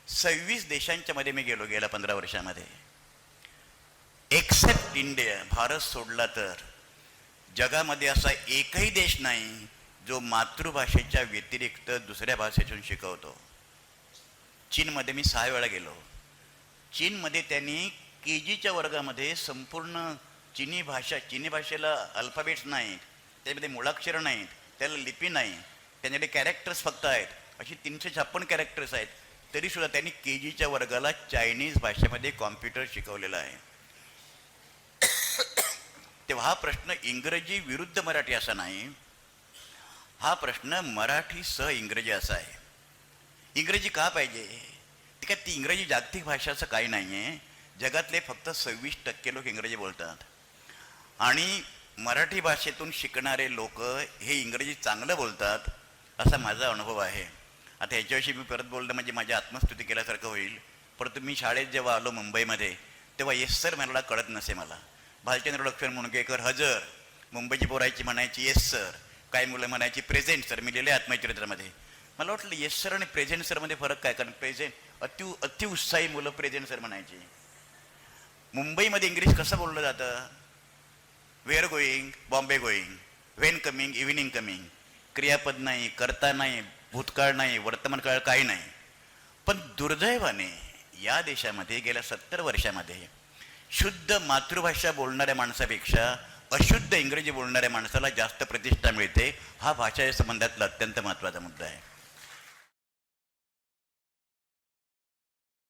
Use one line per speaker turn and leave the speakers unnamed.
26 देशांच्या मध्ये मी गेलो गेल्या 15 वर्षामध्ये. एक्सेप्ट इंडिया, भारत सोडला तर जगामध्ये असा एकही देश नाही जो मातृभाषेच्या व्यतिरिक्त दुसऱ्या भाषेतून शिकवतो. चीनमध्ये मी 6 वेळा गेलो. चीनमध्ये त्यांनी KGच्या वर्गामध्ये संपूर्ण चीनी भाषेला अल्फाबेट्स नाहीत, त्यामध्ये मुळाक्षरं नाहीत, त्याला लिपी नाही, त्यांच्याकडे कॅरेक्टर्स फक्त आहेत, अशी 356 कॅरेक्टर्स आहेत. तरीसुद्धा त्यांनी KGच्या वर्गाला चायनीज भाषेमध्ये कॉम्प्युटर शिकवलेला आहे. तेव्हा हा प्रश्न इंग्रजी विरुद्ध मराठी असा नाही, हा प्रश्न मराठी सह इंग्रजी असा आहे. इंग्रजी का पाहिजे? ते काय, ती इंग्रजी जागतिक भाषा असं काही नाही आहे. जगातले फक्त 26% लोक इंग्रजी बोलतात आणि मराठी भाषेतून शिकणारे लोक हे इंग्रजी चांगलं बोलतात असा माझा अनुभव आहे. आता ह्याच्याविषयी मी परत बोलणं म्हणजे माझी आत्मस्तुती केल्यासारखं होईल. परंतु मी शाळेत जेव्हा आलो मुंबईमध्ये तेव्हा येस सर मला कळत नसे. मला भालचंद्र लक्ष्मण मुणगेकर हजर, मुंबईची पोरायची म्हणायची येस सर, काही मुलं म्हणायची प्रेझेंट सर. मी लिहिले आत्मचरित्रामध्ये. मला वाटलं येस सर आणि प्रेझेंट सरमध्ये फरक काय? कारण प्रेझेंट अतिउत्साही मुलं प्रेझेंट सर म्हणायची. मुंबईमध्ये इंग्लिश कसं बोललं जातं? Where going, Bombay going, when coming, evening coming. क्रियापद नाही, कर्ता नाही, भूतकाळ नाही, वर्तमानकाळ काही नाही. पण दुर्दैवाने या देशामध्ये गेल्या 70 वर्षामध्ये शुद्ध मातृभाषा बोलणाऱ्या माणसापेक्षा अशुद्ध इंग्रजी बोलणाऱ्या माणसाला जास्त प्रतिष्ठा मिळते. हा भाषा संबंधातला अत्यंत महत्त्वाचा मुद्दा आहे.